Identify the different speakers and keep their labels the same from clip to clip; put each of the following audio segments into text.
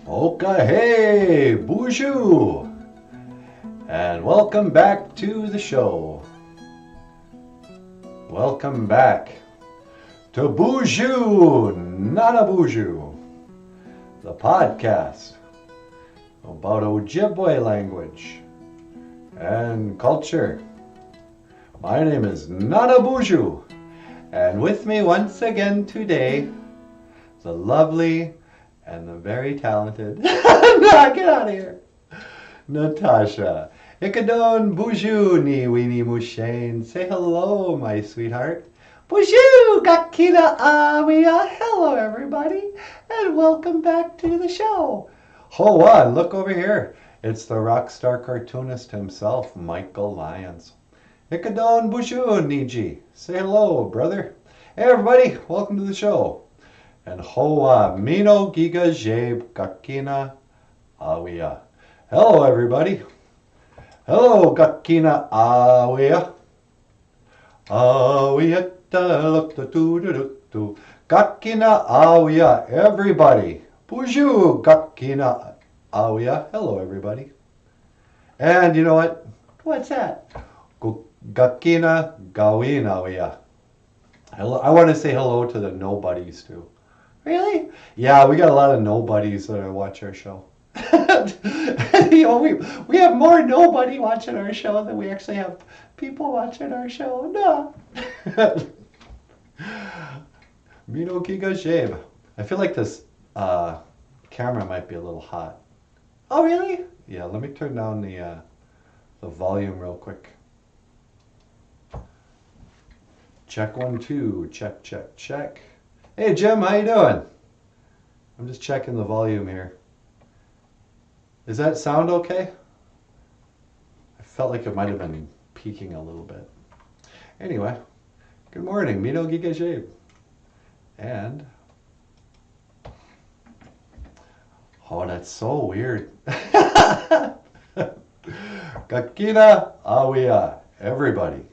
Speaker 1: Oka hey, BOOZHOO! And welcome back to the show. Welcome back to BOOZHOO NANABOOZHOO, the podcast about Ojibwe language and culture. My name is NANABOOZHOO, and with me once again today, the lovely and the very talented, get out of here, Natasha. Ikadon BOOZHOO ni weenie mushane. Say hello, my sweetheart. BOOZHOO gakina awia. Hello, everybody, and welcome back to the show. Hold on, look over here. It's the rock star cartoonist himself, Michael Lyons. Ikadon BOOZHOO niji. Say hello, brother. Hey, everybody, welcome to the show. And hoa mino giga jeb gakina awia. Hello, everybody. Hello, gakina awia. Awia ta look the tu. Gakina awia, everybody. BOOZHOO gakina awia. Hello, everybody. And you know what? What's that? Gakina gawin awia. I want to say hello to the nobodies too. Really? Yeah, we got a lot of nobodies that watch our show. You know, we have more nobody watching our show than we actually have people watching our show. No. Mino Giga Shave. I feel like this camera might be a little hot. Oh, really? Yeah, let me turn down the volume real quick. Check 1, 2. Check, check, check. Hey, Jim, how you doing? I'm just checking the volume here. Does that sound okay? I felt like it might have been peaking a little bit. Anyway, good morning, Mino Giga Shave. And, oh, that's so weird. Gakina awia, everybody.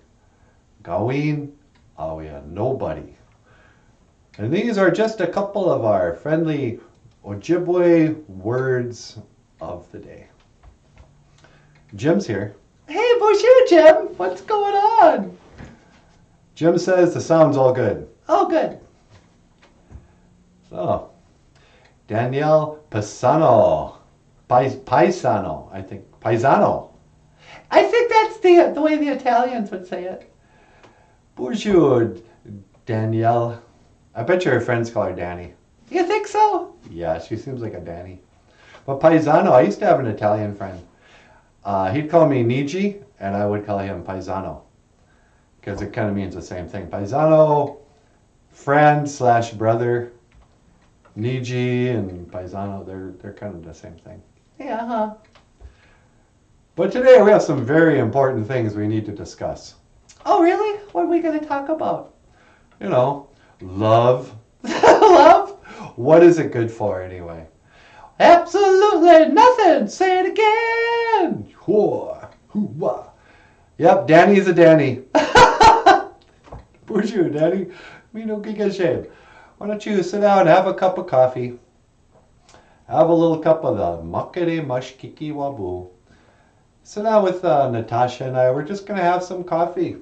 Speaker 1: Gawin awia, nobody. And these are just a couple of our friendly Ojibwe words of the day. Jim's here. Hey, BOOZHOO, Jim. What's going on? Jim says the sound's all good. Oh, good. So, Danielle Paisano. Paisano, I think. Paisano. I think that's the way the Italians would say it. BOOZHOO, Danielle. I bet your friends call her Danny. You think so? Yeah, she seems like a Danny. But Paisano, I used to have an Italian friend. He'd call me Niji, and I would call him Paisano. Because it kind of means the same thing. Paisano, friend / brother. Niji and Paisano, they're kind of the same thing. Yeah, huh? But today we have some very important things we need to discuss. Oh, really? What are we going to talk about? You know, love. Love? What is it good for anyway? Absolutely nothing. Say it again. Yep, Danny's a Danny. BOOZHOO, Danny. Mino Giga Shave. Why don't you sit down and have a cup of coffee? Have a little cup of the Makere Mashkiki Wabu. Sit down with Natasha and I. We're just going to have some coffee.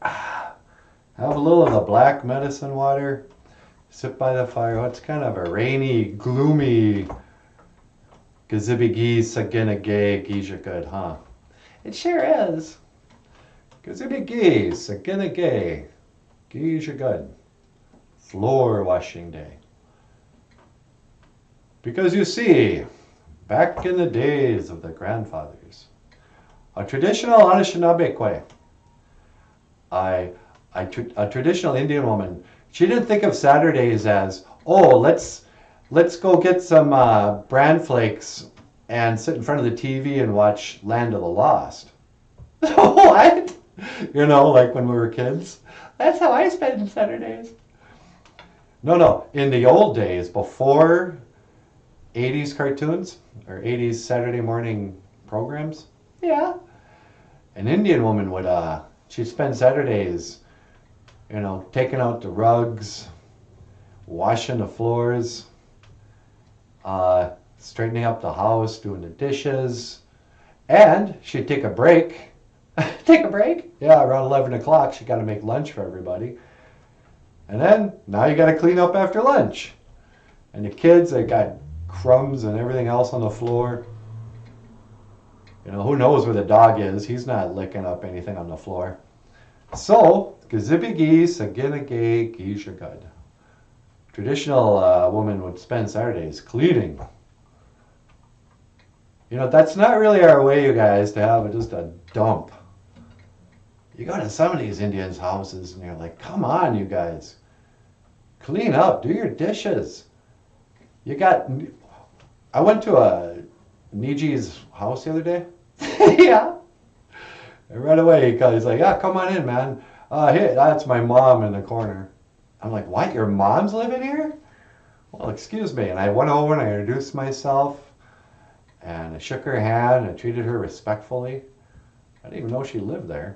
Speaker 1: Have a little of the black medicine water. Sit by the fire. Oh, it's kind of a rainy, gloomy, gazibigi saginagay gijagud, huh? It sure is. Gazibigi saginagay gijagud. Floor washing day. Because you see, back in the days of the grandfathers, a traditional Anishinaabe a traditional Indian woman, she didn't think of Saturdays as, oh, let's go get some bran flakes and sit in front of the TV and watch Land of the Lost. What? You know, like when we were kids. That's how I spent Saturdays. No. In the old days, before 80s cartoons or 80s Saturday morning programs. Yeah. An Indian woman would, she'd spend Saturdays, you know, taking out the rugs, washing the floors, straightening up the house, doing the dishes, and she'd take a break. Take a break? Yeah, around 11 o'clock, she got to make lunch for everybody. And then, now you got to clean up after lunch. And the kids, they got crumbs and everything else on the floor. You know, who knows where the dog is? He's not licking up anything on the floor. So, gazibby geese, again a gay, geese are good. Traditional woman would spend Saturdays cleaning. You know, that's not really our way, you guys, to have just a dump. You go to some of these Indians' houses and you're like, come on, you guys. Clean up, do your dishes. I went to a Niji's house the other day. Yeah. And right away, he's like, yeah, come on in, man. Hey, that's my mom in the corner. I'm like, what? Your mom's living here? Well, excuse me. And I went over and I introduced myself. And I shook her hand and I treated her respectfully. I didn't even know she lived there.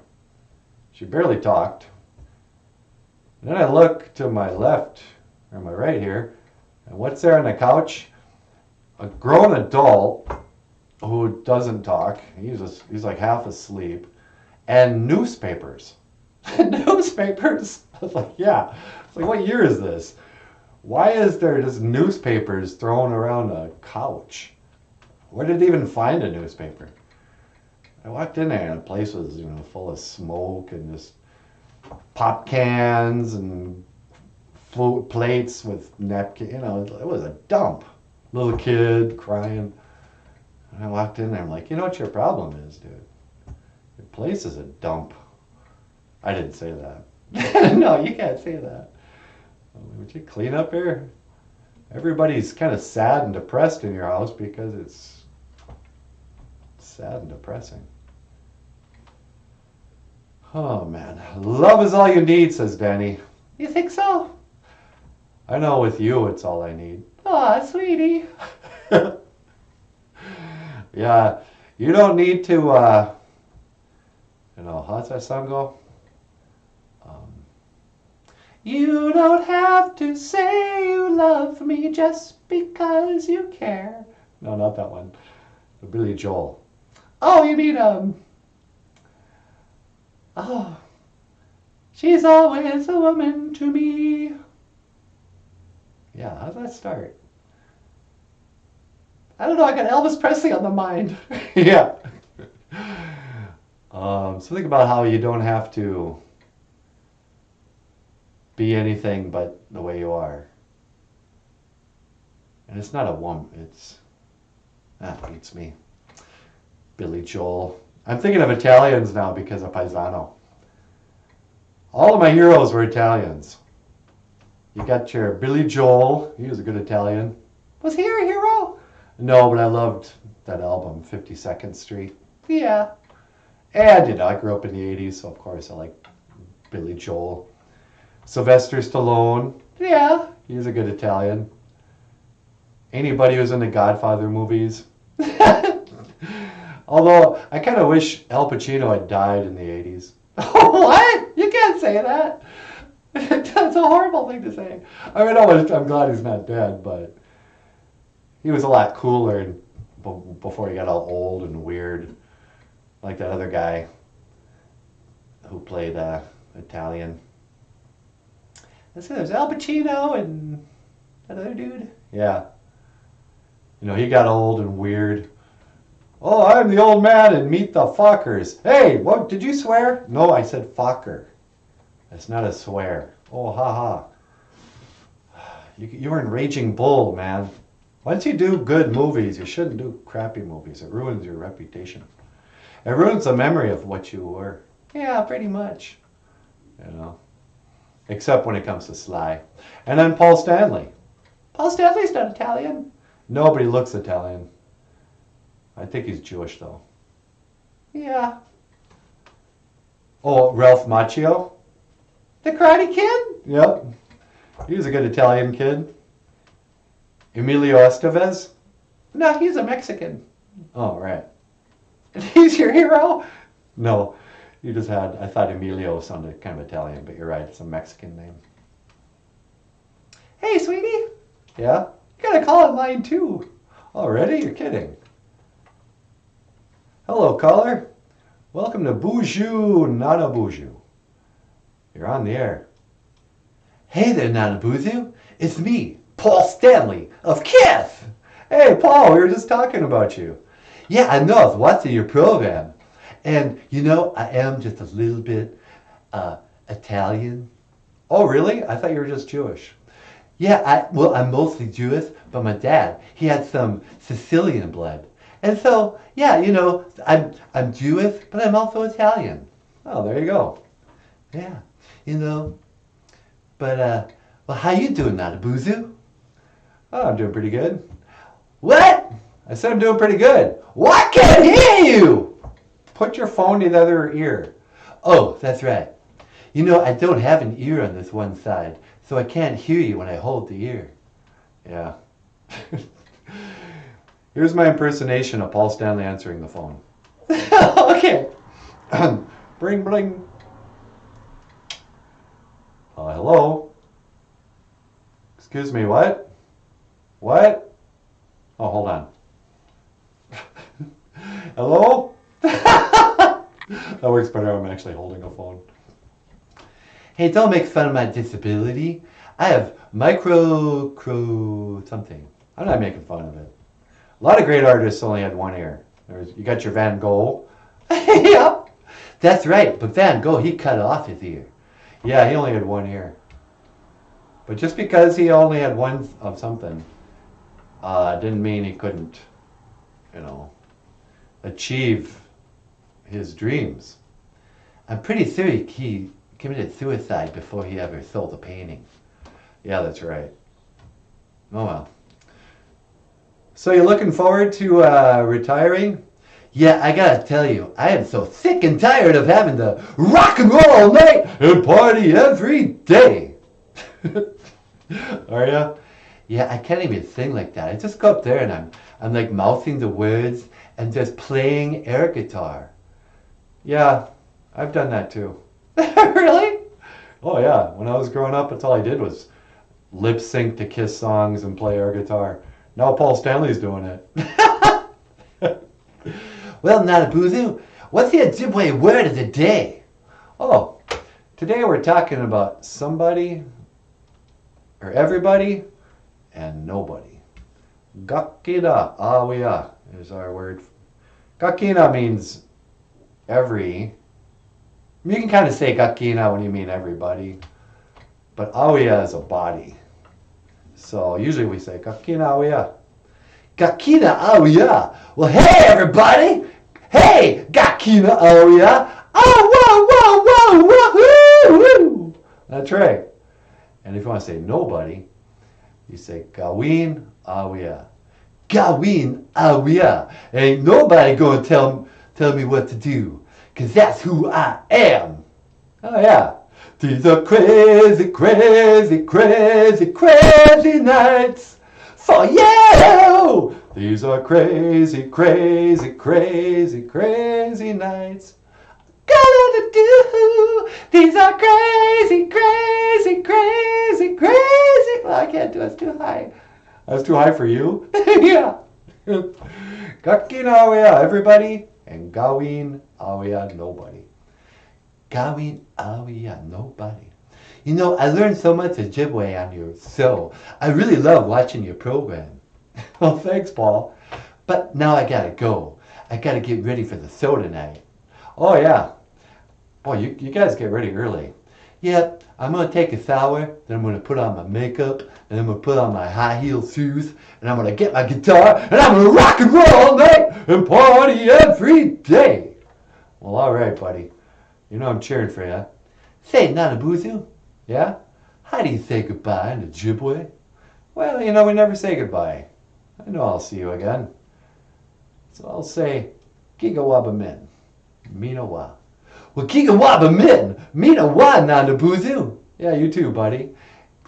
Speaker 1: She barely talked. And then I look to my left, or my right here, and what's there on the couch? A grown adult who doesn't talk. He's like half asleep. And newspapers. Newspapers? I was like, yeah. It's like, what year is this? Why is there just newspapers thrown around a couch? Where did they even find a newspaper? I walked in there and the place was, you know, full of smoke and just pop cans and food plates with napkins. You know, it was a dump. Little kid crying. And I walked in there. I'm like, you know what your problem is, dude? Your place is a dump. I didn't say that. No, you can't say that. Would you clean up here? Everybody's kind of sad and depressed in your house because it's sad and depressing. Oh man, love is all you need, says Danny. You think so? I know with you it's all I need. Aw, sweetie. Yeah, you don't need to, you know, how's that song go? You don't have to say you love me just because you care. No, not that one. Billy Joel. Oh, you mean, oh, she's always a woman to me. Yeah, how's that start? I don't know, I got Elvis Presley on the mind. Yeah. So think about how you don't have to be anything but the way you are. And it's not a woman, it's... That beats me. Billy Joel. I'm thinking of Italians now because of Paisano. All of my heroes were Italians. You got your Billy Joel. He was a good Italian. Was he a hero? No, but I loved that album, 52nd Street. Yeah. And, you know, I grew up in the 80s, so of course I like Billy Joel. Sylvester Stallone. Yeah, he's a good Italian. Anybody who's in the Godfather movies. Although, I kind of wish Al Pacino had died in the 80s. What? You can't say that. That's a horrible thing to say. I mean, I'm glad he's not dead, but he was a lot cooler before he got all old and weird. Like that other guy who played Italian. Let's see, there's Al Pacino and that other dude. Yeah. You know, he got old and weird. Oh, I'm the old man and meet the fuckers. Hey, what, did you swear? No, I said fucker. That's not a swear. Oh, ha ha. You were in Raging Bull, man. Once you do good movies, you shouldn't do crappy movies. It ruins your reputation. It ruins the memory of what you were. Yeah, pretty much. You know. Except when it comes to Sly. And then Paul Stanley. Paul Stanley's not Italian. No, but he looks Italian. I think he's Jewish, though. Yeah. Oh, Ralph Macchio? The Karate Kid? Yep. He was a good Italian kid. Emilio Estevez? No, he's a Mexican. Oh, right. He's your hero? No. You just had, I thought Emilio sounded kind of Italian, but you're right, it's a Mexican name. Hey, sweetie. Yeah? You got got a call in line too. Already? You're kidding. Hello, caller. Welcome to BOOZHOO NANABOOZHOO. You're on the air.
Speaker 2: Hey there, NanaBOOZHOO. It's me, Paul Stanley of KISS.
Speaker 1: Hey, Paul, we were just talking about you.
Speaker 2: Yeah, I know. I was watching your program. And, I am just a little bit Italian.
Speaker 1: Oh, really? I thought you were just Jewish.
Speaker 2: Yeah, I'm mostly Jewish, but my dad, he had some Sicilian blood. And so, yeah, I'm Jewish, but I'm also Italian.
Speaker 1: Oh, there you go.
Speaker 2: Yeah, But, well, how you doing, NanaBOOZHOO?
Speaker 1: Oh, I'm doing pretty good.
Speaker 2: What?
Speaker 1: I said I'm doing pretty good.
Speaker 2: Well, I can't hear you!
Speaker 1: Put your phone to the other ear.
Speaker 2: Oh, that's right. I don't have an ear on this one side, so I can't hear you when I hold the ear.
Speaker 1: Yeah. Here's my impersonation of Paul Stanley answering the phone.
Speaker 2: Okay.
Speaker 1: Bring, bling. Hello? Excuse me, what? What? Oh, hold on. Hello? That works better when I'm actually holding a phone.
Speaker 2: Hey, don't make fun of my disability. I have something.
Speaker 1: I'm not making fun of it. A lot of great artists only had one ear. You got your Van Gogh.
Speaker 2: Yep. That's right, but Van Gogh, he cut off his ear.
Speaker 1: Yeah, he only had one ear. But just because he only had one of something, didn't mean he couldn't, achieve his dreams.
Speaker 2: I'm pretty sure he committed suicide before he ever sold a painting.
Speaker 1: Yeah, that's right. Oh well. So you're looking forward to retiring?
Speaker 2: Yeah, I gotta tell you, I am so sick and tired of having to rock and roll all night and party every day.
Speaker 1: Are ya?
Speaker 2: Yeah, I can't even sing like that. I just go up there and I'm like mouthing the words and just playing air guitar.
Speaker 1: Yeah, I've done that too.
Speaker 2: Really?
Speaker 1: Oh yeah, when I was growing up, that's all I did was lip sync to Kiss songs and play air guitar. Now Paul Stanley's doing it.
Speaker 2: Well, NanaBOOZHOO, what's the Ojibwe word of the day?
Speaker 1: Oh, today we're talking about somebody or everybody and nobody. Gakina awiya is our word. Gakina means every. You can kind of say gakina when you mean everybody, but awiya is a body. So usually we say gakina awiya.
Speaker 2: Gakina awiya. Well, hey, everybody. Hey, Gakina awiya. Oh, whoa, whoa, whoa, whoa.
Speaker 1: That's right. And if you want to say nobody, you say gawin awiya.
Speaker 2: Gawin awiya. Ain't nobody gonna tell me what to do, 'cause that's who I am.
Speaker 1: Oh yeah.
Speaker 2: These are crazy, crazy, crazy, crazy nights for you.
Speaker 1: These are crazy, crazy, crazy, crazy nights.
Speaker 2: Gotta do. These are crazy, crazy, crazy, crazy. Well, I can't do it. It's too high.
Speaker 1: That's too high for you?
Speaker 2: Yeah.
Speaker 1: Gakin awiya, everybody, and gawin awiya, nobody.
Speaker 2: Gawin awiya, nobody. I learned so much Ojibwe on your show. I really love watching your program.
Speaker 1: Well, thanks, Paul.
Speaker 2: But now I gotta go. I gotta get ready for the show tonight.
Speaker 1: Oh, yeah. Boy, you guys get ready early.
Speaker 2: Yep, I'm gonna take a shower, then I'm gonna put on my makeup, and I'm gonna put on my high heel shoes, and I'm gonna get my guitar, and I'm gonna rock and roll all night and party every day.
Speaker 1: Well, all right, buddy. I'm cheering for you.
Speaker 2: Say, NanaBOOZHOO,
Speaker 1: Yeah?
Speaker 2: how do you say goodbye in Ojibwe?
Speaker 1: Well, we never say goodbye. I know I'll see you again. So I'll say, Gigawaba Min, Mina Wa.
Speaker 2: Well, Gigawaba Min, Mina Wa, NanaBOOZHOO.
Speaker 1: Yeah, you too, buddy.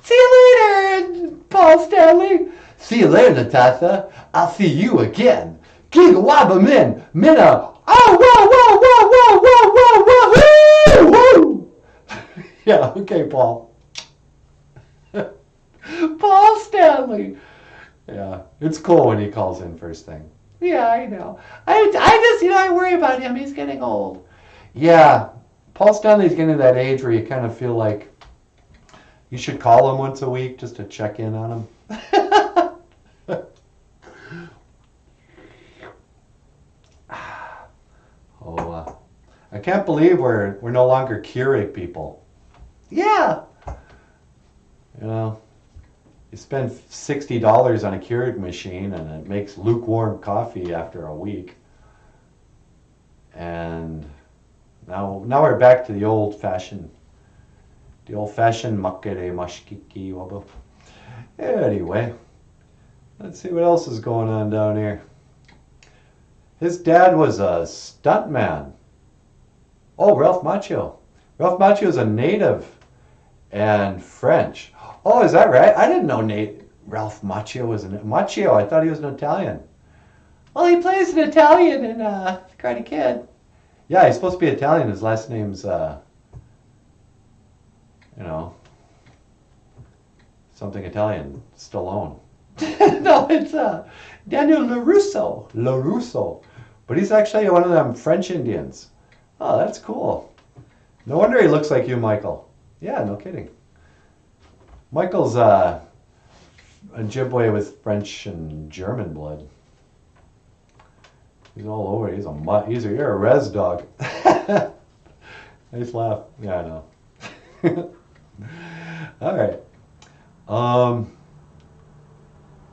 Speaker 2: See you later, Paul Stanley. See you later, Natasha. I'll see you again. Gigawaba Min, Mina. Oh, whoa, whoa, whoa, whoa, whoa, whoa, whoa.
Speaker 1: Yeah, okay, Paul.
Speaker 2: Paul Stanley.
Speaker 1: Yeah, it's cool when he calls in first thing.
Speaker 2: Yeah, I know. I just, I worry about him. He's getting old.
Speaker 1: Yeah, Paul Stanley's getting to that age where you kind of feel like you should call him once a week just to check in on him. I can't believe we're no longer Keurig people.
Speaker 2: Yeah.
Speaker 1: You spend $60 on a Keurig machine and it makes lukewarm coffee after a week. And now we're back to the old-fashioned makere mashkiki wabo. Anyway, let's see what else is going on down here. His dad was a stuntman. Oh, Ralph Macchio. Ralph Macchio is a native and French. Oh, is that right? I didn't know Ralph Macchio was Macchio. I thought he was an Italian.
Speaker 2: Well, he plays an Italian in Karate Kid.
Speaker 1: Yeah, he's supposed to be Italian. His last name's, something Italian. Stallone.
Speaker 2: No, it's Daniel LaRusso.
Speaker 1: LaRusso. But he's actually one of them French Indians. Oh, that's cool. No wonder he looks like you, Michael. Yeah, no kidding. Michael's a Ojibwe with French and German blood. He's all over. He's a mutt. You're a res dog. Nice laugh. Yeah, I know. All right.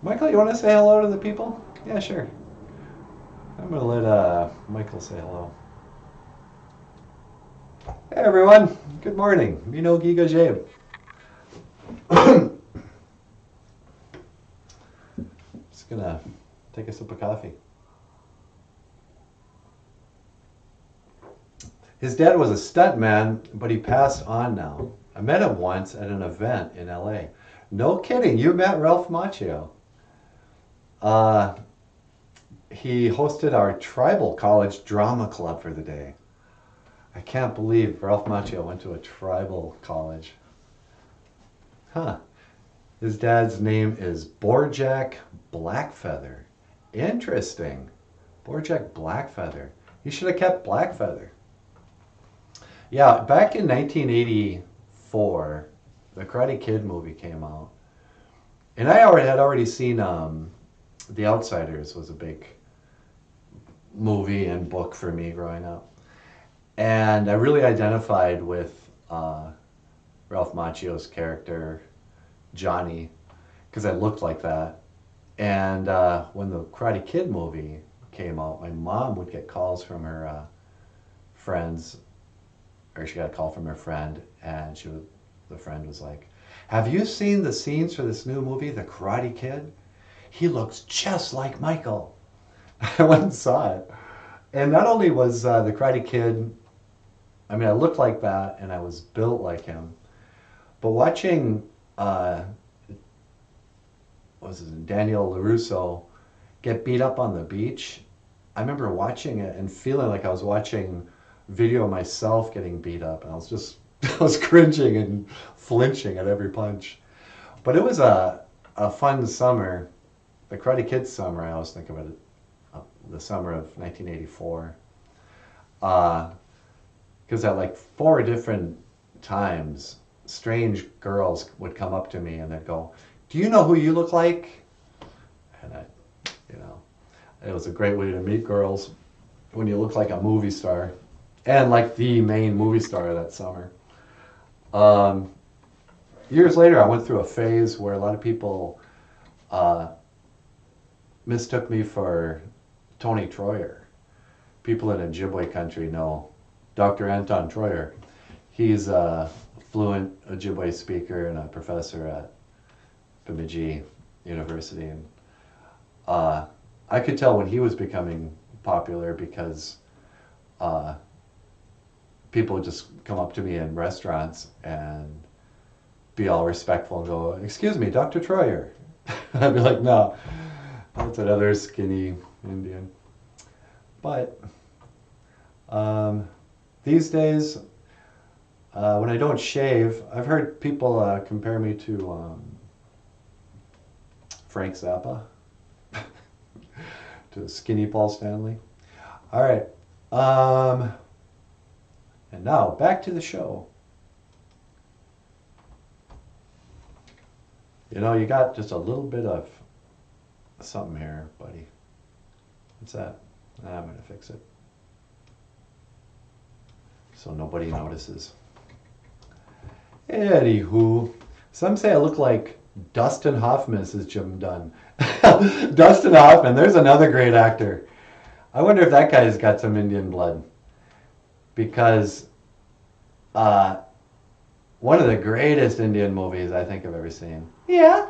Speaker 1: Michael, you want to say hello to the people? Yeah, sure. I'm going to let Michael say hello. Hey, everyone. Good morning. Mino Giga Jabe. Just going to take a sip of coffee. His dad was a stuntman, but he passed on now. I met him once at an event in LA. No kidding, you met Ralph Macchio. He hosted our tribal college drama club for the day. I can't believe Ralph Macchio went to a tribal college. Huh. His dad's name is Borjak Blackfeather. Interesting. Borjak Blackfeather. He should have kept Blackfeather. Yeah, back in 1984, the Karate Kid movie came out. And I had already seen The Outsiders was a big movie and book for me growing up. And I really identified with Ralph Macchio's character, Johnny, because I looked like that. And when the Karate Kid movie came out, my mom would get calls from her friends, or she got a call from her friend, and the friend was like, "Have you seen the scenes for this new movie, The Karate Kid? He looks just like Michael." I went and saw it. And not only was The Karate Kid, I mean, I looked like that and I was built like him, but watching, Daniel LaRusso get beat up on the beach, I remember watching it and feeling like I was watching video of myself getting beat up, and I was cringing and flinching at every punch. But it was a fun summer, the Karate Kid summer. I always think of it, the summer of 1984, because at like 4 different times, strange girls would come up to me and they'd go, "Do you know who you look like?" And it was a great way to meet girls when you look like a movie star, and like the main movie star of that summer. Years later, I went through a phase where a lot of people mistook me for Tony Troyer. People in Ojibwe country know Dr. Anton Troyer. He's a fluent Ojibwe speaker and a professor at Bemidji University. And I could tell when he was becoming popular because people would just come up to me in restaurants and be all respectful and go, "Excuse me, Dr. Troyer." I'd be like, "No, that's another skinny Indian." But these days, when I don't shave, I've heard people compare me to Frank Zappa to skinny Paul Stanley. All right. And now back to the show. You know, you got just a little bit of something here, buddy. What's that? I'm going to fix it so nobody notices. Anywho, some say I look like Dustin Hoffman, says Jim Dunn. Dustin Hoffman, there's another great actor. I wonder if that guy's got some Indian blood. Because one of the greatest Indian movies I think I've ever seen, yeah,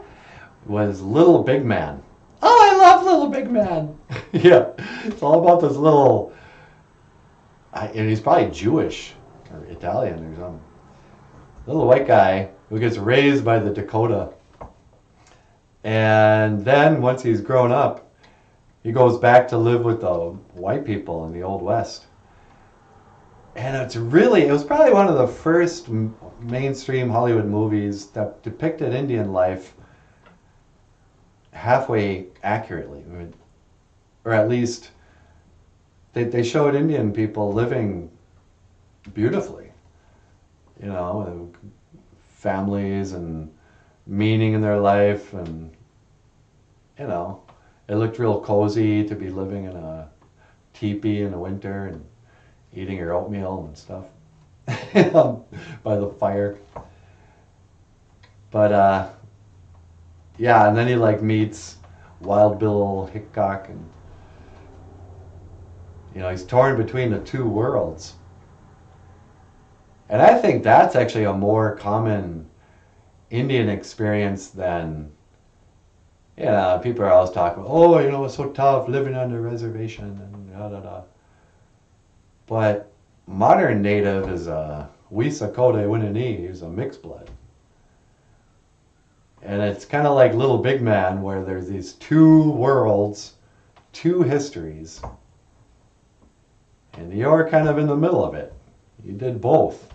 Speaker 1: was Little Big Man. Oh, I love Little Big Man. Yeah, it's all about this little, and he's probably Jewish or Italian or something. Little white guy who gets raised by the Dakota. And then once he's grown up, he goes back to live with the white people in the Old West. And it was probably one of the first mainstream Hollywood movies that depicted Indian life halfway accurately. Or at least they showed Indian people living beautifully. You know, families and meaning in their life, and you know, it looked real cozy to be living in a teepee in the winter and eating your oatmeal and stuff by the fire. But yeah, and then he like meets Wild Bill Hickok, and you know, he's torn between the two worlds. And I think that's actually a more common Indian experience than, you know, people are always talking, oh, you know, it's so tough living on the reservation and da da da. But modern native is a Wisakode Winani, he's a mixed blood. And it's kind of like Little Big Man, where there's these two worlds, two histories. And you're kind of in the middle of it. You did both.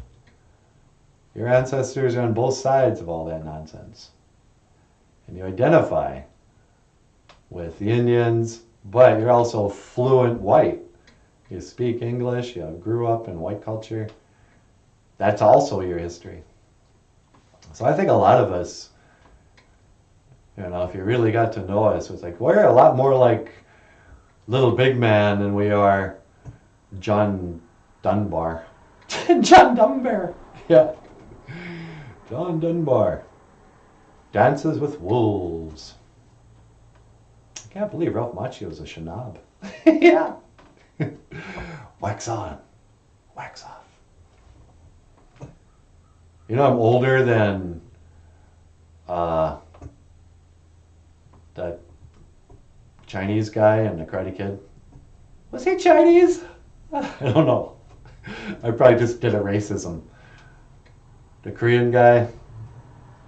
Speaker 1: Your ancestors are on both sides of all that nonsense. And you identify with the Indians, but you're also fluent white. You speak English, you grew up in white culture. That's also your history. So I think a lot of us, you know, if you really got to know us, it's like, we're a lot more like Little Big Man than we are John Dunbar. John Dunbar. Yeah. John Dunbar. Dances with Wolves. I can't believe Ralph Macchio's a Shinab. Yeah. Wax on, wax off. You know, I'm older than that Chinese guy in the Karate Kid. Was he Chinese? I don't know. I probably just did a racism. The Korean guy,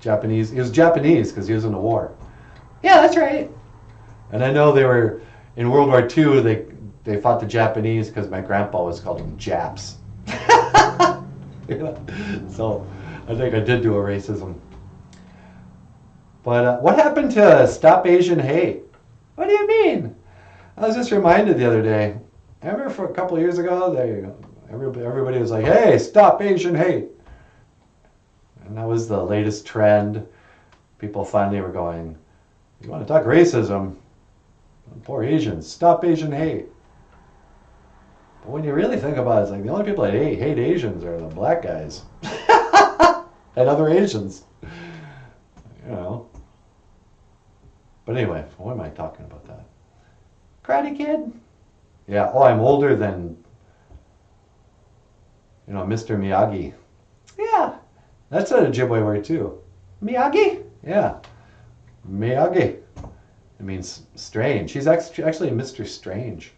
Speaker 1: Japanese. He was Japanese because he was in the war. Yeah, that's right. And I know they were in World War II. They fought the Japanese because my grandpa always called them Japs. Yeah. So I think I did do a racism. But what happened to Stop Asian Hate? What do you mean? I was just reminded the other day. Remember for a couple of years ago, everybody was like, hey, stop Asian hate. And that was the latest trend. People finally were going, you want to talk racism? Poor Asians, stop Asian hate. But when you really think about it, it's like the only people that hate Asians are the black guys. And other Asians. You know. But anyway, why am I talking about that? Karate Kid? Yeah, oh, I'm older than, you know, Mr. Miyagi. Yeah, that's an Ojibwe word too. Miyagi? Yeah, Miyagi. It means strange. He's actually Mr. Strange.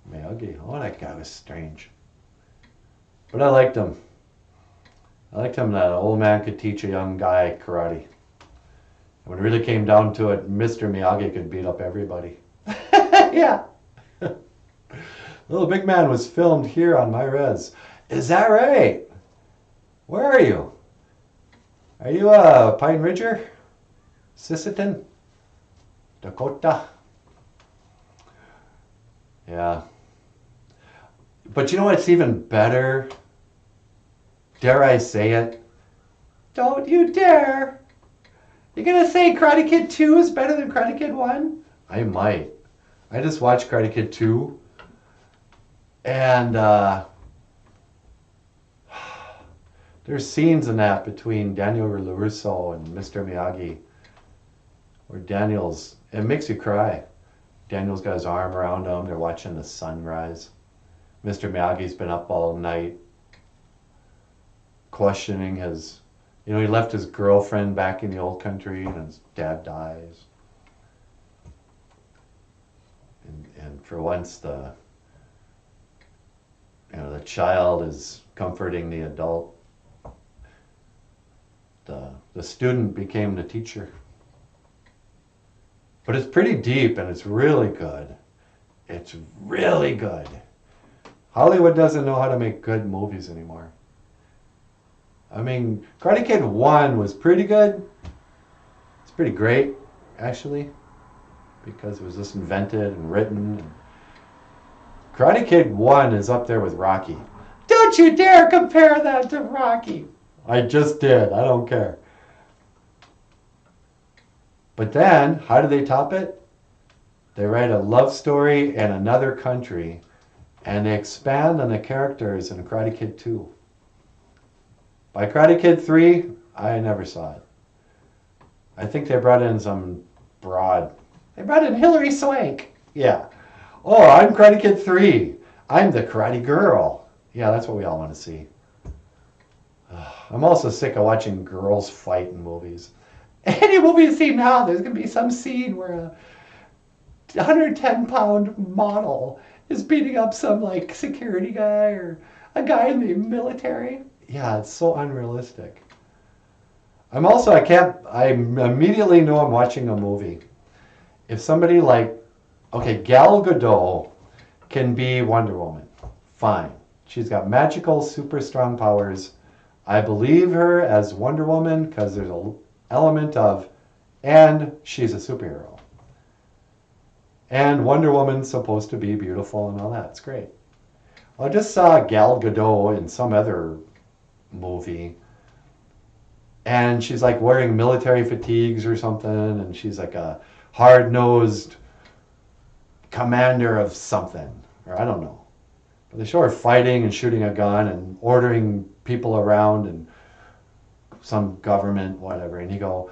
Speaker 1: Miyagi. Oh, that guy was strange. But I liked him. I liked him that an old man could teach a young guy karate. And when it really came down to it, Mr. Miyagi could beat up everybody. Yeah. Little Big Man was filmed here on my res. Is that right? Where are you? Are you a Pine Ridger? Sisseton? Dakota. Yeah. But you know what's even better? Dare I say it? Don't you dare! You're gonna say Karate Kid 2 is better than Karate Kid 1? I might. I just watched Karate Kid 2. And there's scenes in that between Daniel LaRusso and Mr. Miyagi where it makes you cry. Daniel's got his arm around him. They're watching the sunrise. Mr. Miyagi's been up all night questioning he left his girlfriend back in the old country and his dad dies. And for once the child is comforting the adult. The student became the teacher. But it's pretty deep and it's really good. It's really good. Hollywood doesn't know how to make good movies anymore. I mean, Karate Kid 1 was pretty good. It's pretty great, actually, because it was just invented and written. And Karate Kid 1 is up there with Rocky. Don't you dare compare that to Rocky. I just did. I don't care. But then, how do they top it? They write a love story in another country, and they expand on the characters in Karate Kid 2. By Karate Kid 3, I never saw it. I think they brought in some broad. They brought in Hilary Swank. Yeah. Oh, I'm Karate Kid 3. I'm the karate girl. Yeah, that's what we all want to see. I'm also sick of watching girls fight in movies. Any movie you see now, there's going to be some scene where a 110-pound model is beating up some security guy or a guy in the military. Yeah, it's so unrealistic. I immediately know I'm watching a movie. If somebody Gal Gadot can be Wonder Woman, fine. She's got magical, super strong powers. I believe her as Wonder Woman because there's an element of, and she's a superhero. And Wonder Woman's supposed to be beautiful and all that. It's great. I just saw Gal Gadot in some other movie, and she's wearing military fatigues or something, and she's a hard-nosed commander of something, or I don't know. But they show her fighting and shooting a gun and ordering people around and some government, whatever, and you go,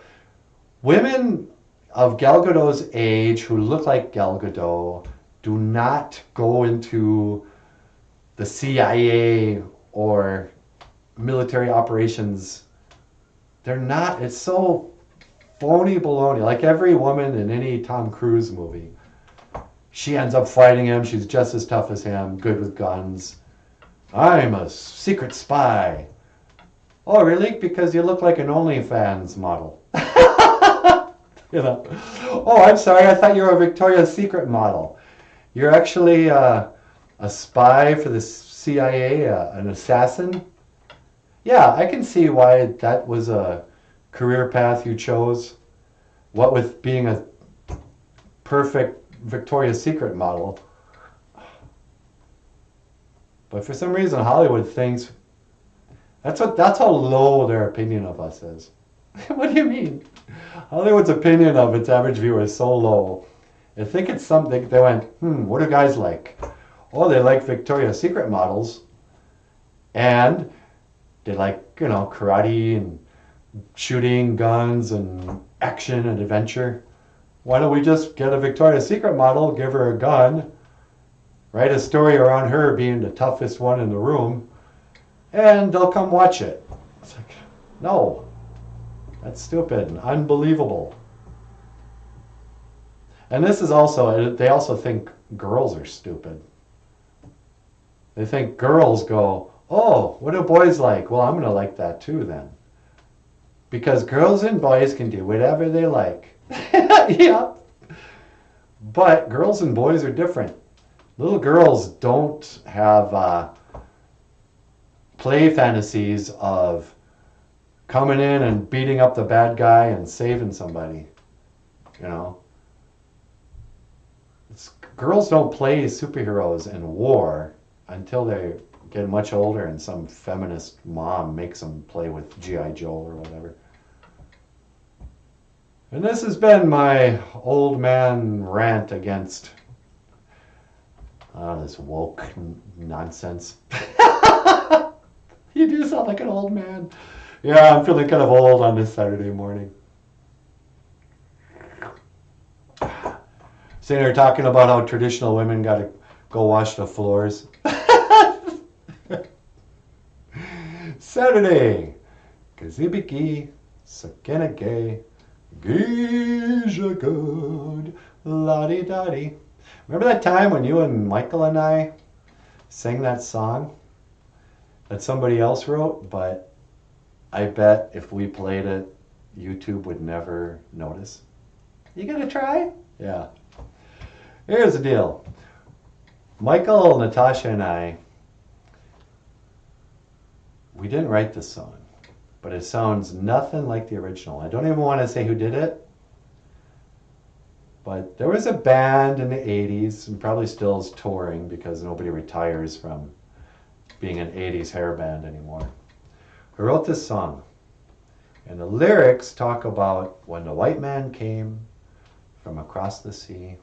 Speaker 1: women of Gal Gadot's age who look like Gal Gadot do not go into the CIA or military operations. They're not. It's so phony baloney. Like every woman in any Tom Cruise movie, she ends up fighting him. She's just as tough as him, good with guns. I'm a secret spy. Oh, really? Because you look like an OnlyFans model. Oh, I'm sorry. I thought you were a Victoria's Secret model. You're actually a spy for the CIA, an assassin. Yeah, I can see why that was a career path you chose. What with being a perfect Victoria's Secret model. But for some reason, Hollywood thinks that's how low their opinion of us is. What do you mean? Hollywood's opinion of its average viewer is so low. I think it's something they went, what do guys like? Oh, they like Victoria's Secret models. And they like, karate and shooting guns and action and adventure. Why don't we just get a Victoria's Secret model, give her a gun, write a story around her being the toughest one in the room, and they'll come watch it. It's no, that's stupid and unbelievable. And this is also, they also think girls are stupid. They think girls go, oh, what do boys like? Well, I'm going to like that too then. Because girls and boys can do whatever they like. Yeah. But girls and boys are different. Little girls don't have play fantasies of coming in and beating up the bad guy and saving somebody. girls don't play superheroes in war until they get much older and some feminist mom makes them play with G.I. Joe or whatever. And this has been my old man rant against this woke nonsense. You do sound like an old man. Yeah, I'm feeling kind of old on this Saturday morning. Sitting there talking about how traditional women got to go wash the floors. Saturday. Kazibiki, Sakenage, Geisha good, la-di-da-di. Remember that time when you and Michael and I sang that song that somebody else wrote, but I bet if we played it, YouTube would never notice? You gonna try? Yeah. Here's the deal. Michael, Natasha, and I, we didn't write this song, but it sounds nothing like the original. I don't even want to say who did it, but there was a band in the 80s, and probably still is touring because nobody retires from being an 80s hair band anymore, who wrote this song. And the lyrics talk about when the white man came from across the sea,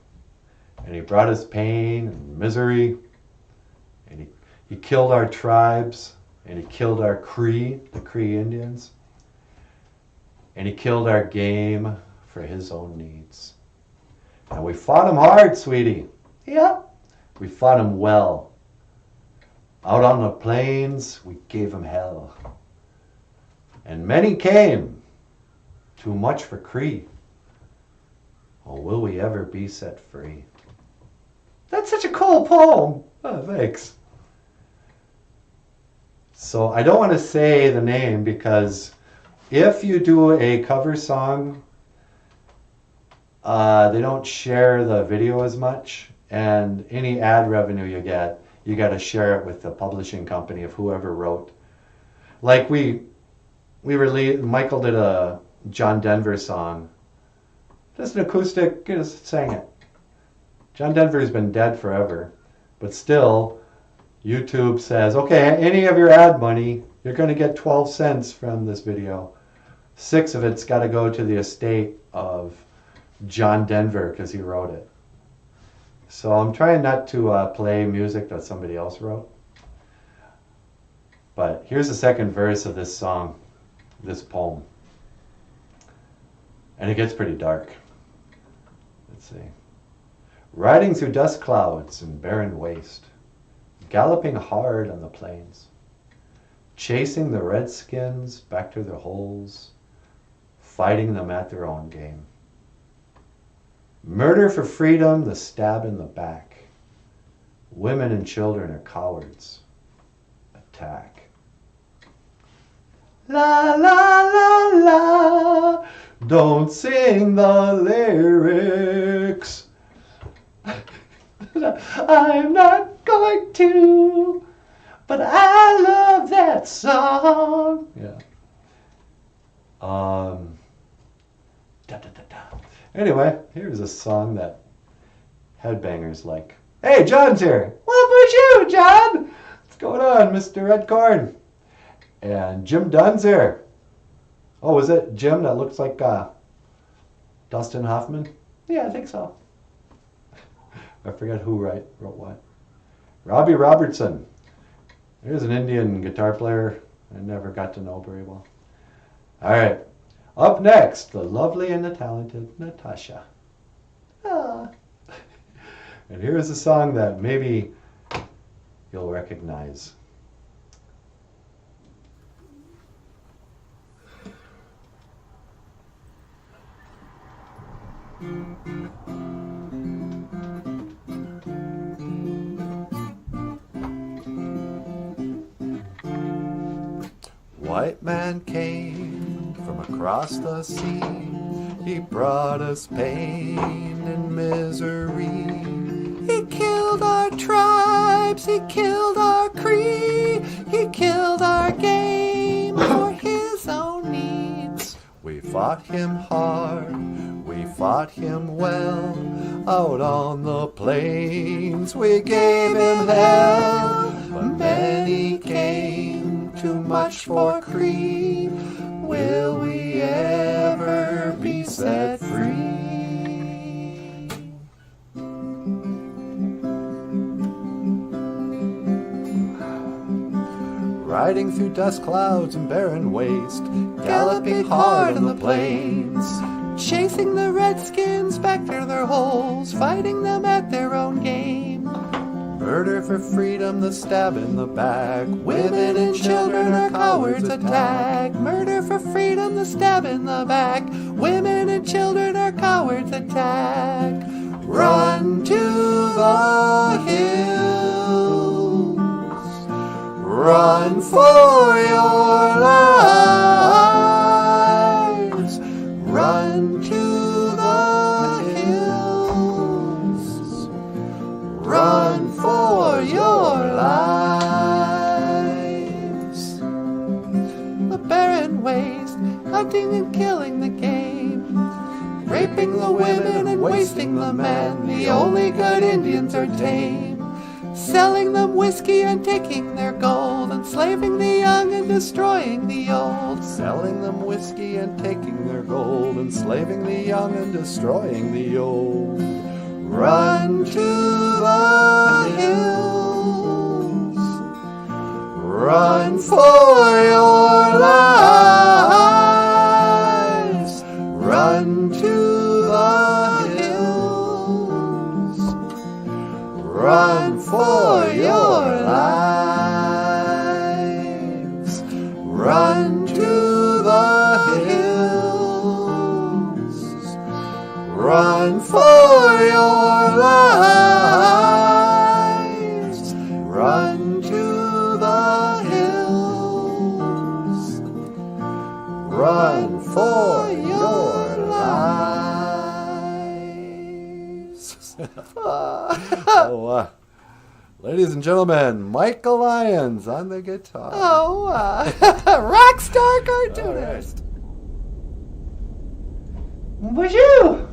Speaker 1: and he brought us pain and misery, and he killed our tribes, and he killed our Cree, the Cree Indians, and he killed our game for his own needs. And we fought him hard, sweetie. Yep. We fought him well. Out on the plains, we gave him hell. And many came, too much for Cree. Oh, will we ever be set free? That's such a cool poem. Oh, thanks. So I don't want to say the name because if you do a cover song, they don't share the video as much, and any ad revenue you get, you got to share it with the publishing company of whoever wrote. Like we released, Michael did a John Denver song. Just an acoustic, just sang it. John Denver's been dead forever, but still, YouTube says, okay, any of your ad money, you're going to get 12 cents from this video. 6 of it's got to go to the estate of John Denver because he wrote it. So I'm trying not to play music that somebody else wrote. But here's the second verse of this song, this poem. And it gets pretty dark. Let's see. Riding through dust clouds and barren waste, galloping hard on the plains, chasing the redskins back to their holes, fighting them at their own game. Murder for freedom, the stab in the back. Women and children are cowards. Attack. La la la la, don't sing the lyrics. I'm not going to, but I love that song. Yeah. Da, da, da, da. Anyway, here's a song that headbangers like. Hey, John's here. What about you, John? What's going on, Mr. Redcorn? And Jim Dunn's here. Oh, is it Jim that looks like Dustin Hoffman? Yeah, I think so. I forget who wrote what. Robbie Robertson. There's an Indian guitar player I never got to know very well. All right. Up next, the lovely and the talented Natasha. Ah. And here's a song that maybe you'll recognize. White man came from across the sea. He brought us pain and misery. He killed our tribes, he killed our Cree, he killed our game for his own needs. We fought him hard, we
Speaker 2: fought him well. Out on the plains we gave him hell, but then he came too much for Cree. Will we ever be set free? Riding through dust clouds and barren waste, galloping hard on the plains, chasing the redskins back to their holes, fighting them at their own game. Murder for freedom, the stab in the back, women and children our cowards attack. Murder for freedom, the stab in the back, women and children our cowards attack. Run to the hills, run for your lives, run to the hills, run for your lives. The barren waste, hunting and killing the game, raping the women and wasting the men. The only good Indians are tame, selling them whiskey and taking their gold, enslaving the young and destroying the old. Selling them whiskey and taking their gold, enslaving the young and destroying the old. Run to the hills, run for your lives, run to the hills, run for your lives, run to the hills, run for your lives, run to the hills, run for your lives. Ladies and gentlemen, Michael Lyons on the guitar.
Speaker 3: Rock star cartoonist.
Speaker 4: BOOZHOO!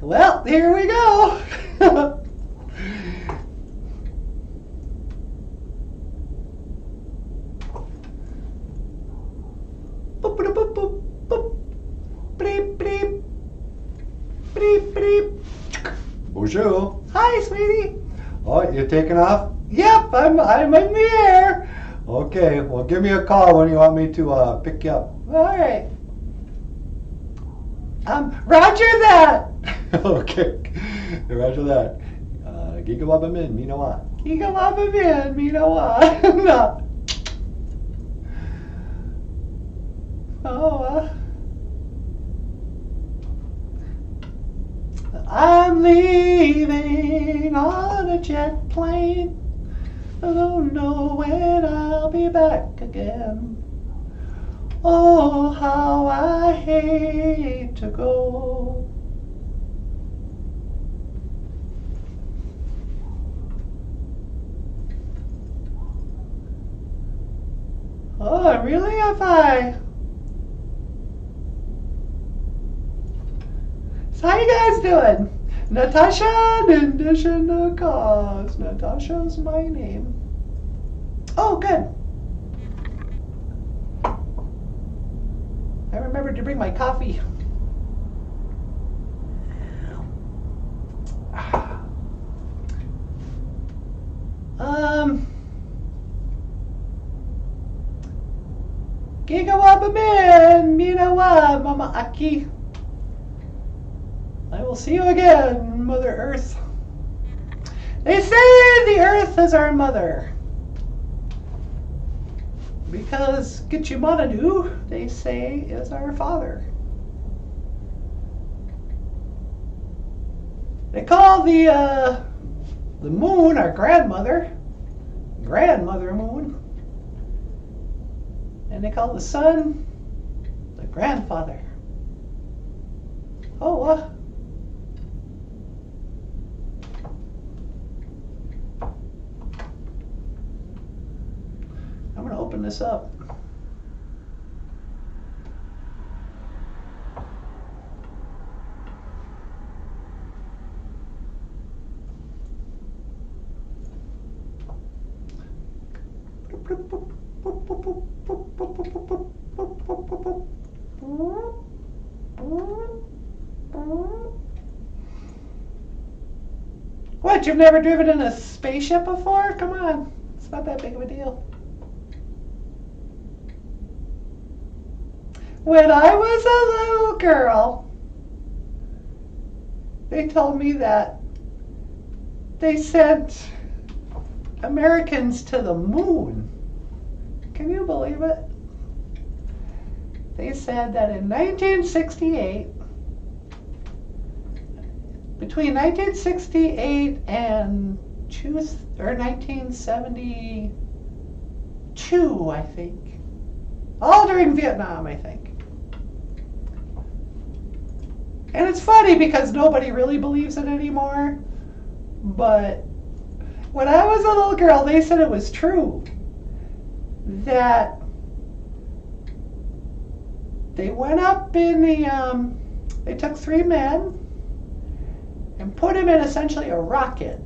Speaker 4: Well, here we go. Boop, boop, boop, boop, boop. Bleep, bleep. Bleep, bleep.
Speaker 1: BOOZHOO.
Speaker 4: Hi, sweetie.
Speaker 1: Oh, you're taking off?
Speaker 4: Yep, I'm in the air.
Speaker 1: Okay, well, give me a call when you want me to pick you up.
Speaker 4: All right. Roger that.
Speaker 1: Okay, roger that. Gigawaba min, minawa.
Speaker 4: Giga Mama Man, Minawa. I'm leaving on a jet plane. I don't know when I'll be back again. Oh, how I hate to go. Oh, really? Have I? So how you guys doing? Natasha, Nindishina Cause. Natasha's my name. Oh, good. I remembered to bring my coffee. Gigawabamin, Minawa, Mama Aki. I will see you again, Mother Earth. They say the Earth is our mother. Because Gitchimanadu, they say, is our father. They call the moon our grandmother, grandmother moon. And they call the sun the grandfather. Oh, I'm going to open this up. What, you've never driven in a spaceship before? Come on, it's not that big of a deal. When I was a little girl, they told me that they sent Americans to the moon. Can you believe it? They said that in 1968, between 1968 and 1972, I think, all during Vietnam, I think. And it's funny because nobody really believes it anymore, but when I was a little girl, they said it was true that they went up in the, they took 3 men and put them in essentially a rocket.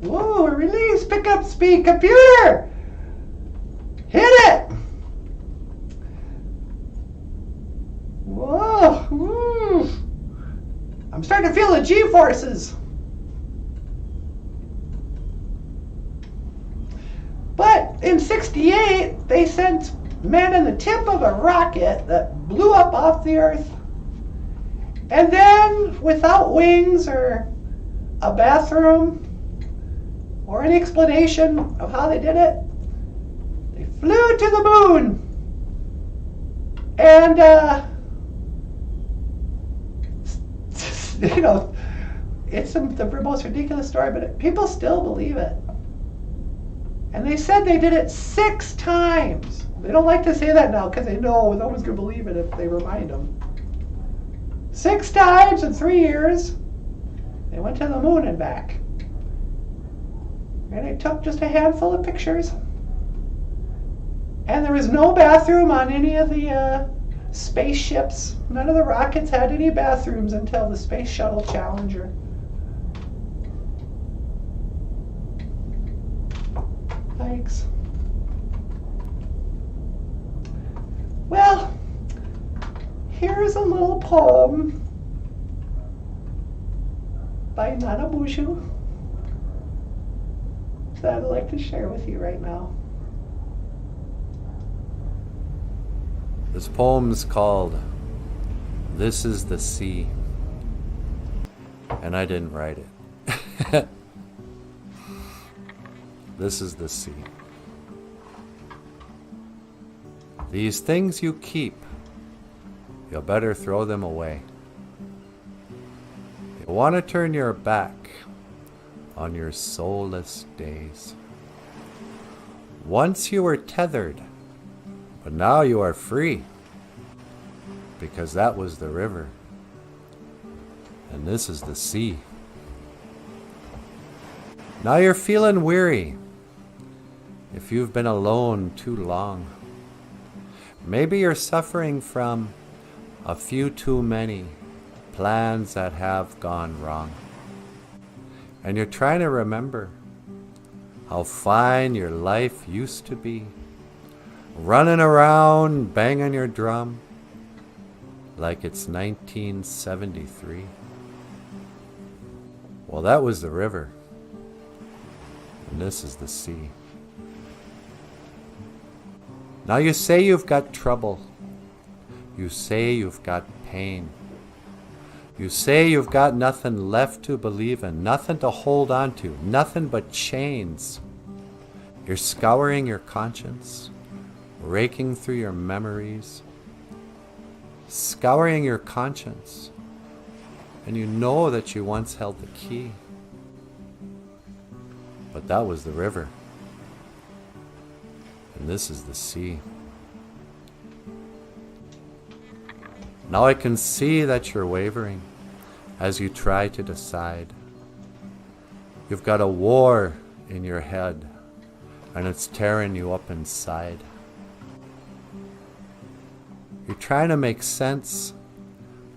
Speaker 4: Whoa, release pickup speed, computer! Hit it! Whoa, woo. I'm starting to feel the G-forces. But in '68, they sent men in the tip of a rocket that blew up off the Earth. And then, without wings or a bathroom or any explanation of how they did it, they flew to the moon. And, you know, it's the most ridiculous story, but people still believe it. And they said they did it 6 times. They don't like to say that now because they know no one's going to believe it if they remind them. 6 times in 3 years, they went to the moon and back. And they took just a handful of pictures. And there was no bathroom on any of the spaceships. None of the rockets had any bathrooms until the Space Shuttle Challenger. Thanks. Well, here's a little poem by NANABOOZHOO that I'd like to share with you right now.
Speaker 5: This poem's called This is the Sea, and I didn't write it. This is the sea. These things you keep, you'll better throw them away. You want to turn your back on your soulless days. Once you were tethered, but now you are free, because that was the river, and this is the sea. Now you're feeling weary, if you've been alone too long. Maybe you're suffering from a few too many plans that have gone wrong. And you're trying to remember how fine your life used to be, running around, banging your drum like it's 1973. Well, that was the river, and this is the sea. Now you say you've got trouble. You say you've got pain. You say you've got nothing left to believe in, nothing to hold on to, nothing but chains. You're scouring your conscience, raking through your memories, scouring your conscience, and you know that you once held the key. But that was the river, and this is the sea. Now I can see that you're wavering as you try to decide. You've got a war in your head, and it's tearing you up inside. You're trying to make sense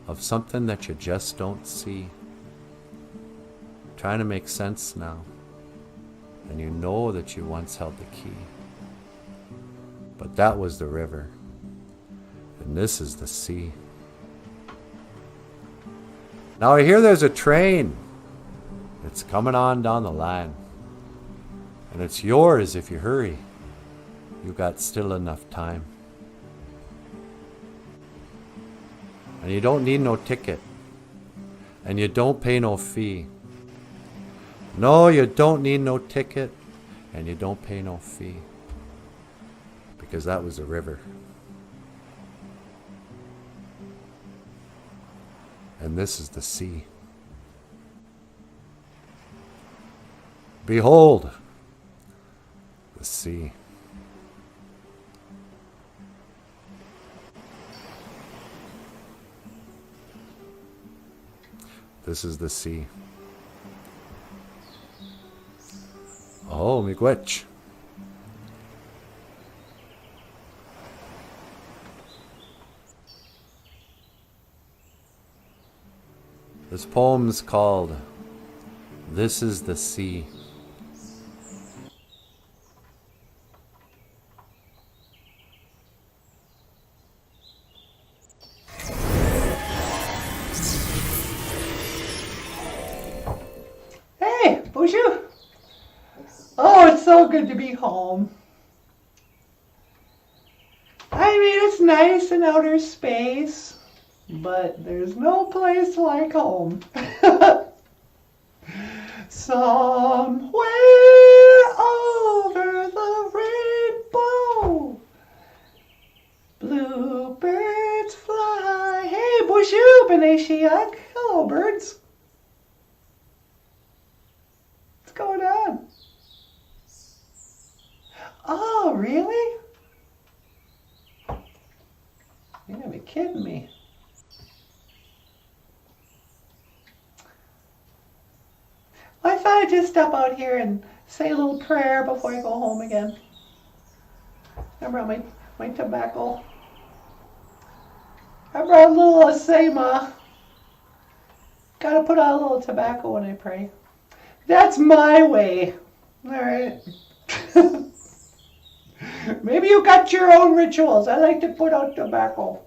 Speaker 5: of something that you just don't see. Trying to make sense now, and you know that you once held the key. But that was the river. And this is the sea. Now I hear there's a train. It's coming on down the line. And it's yours if you hurry. You got still enough time. And you don't need no ticket. And you don't pay no fee. No, you don't need no ticket. And you don't pay no fee. Because that was the river. And this is the sea. Behold, the sea. This is the sea. Oh, miigwech. This poem's called This is the Sea.
Speaker 4: Hey, BOOZHOO! Oh, it's so good to be home. I mean, it's nice in outer space, but there's no place like home. Somewhere over the rainbow, bluebirds fly. Hey, BOOZHOO, B'nai Shiach. Hello, birds. What's going on? Oh, really? You gotta be kidding me. Well, I thought I'd just step out here and say a little prayer before I go home again. I brought my tobacco. I brought a little asema. Gotta put out a little tobacco when I pray. That's my way. Alright. Maybe you got your own rituals. I like to put out tobacco.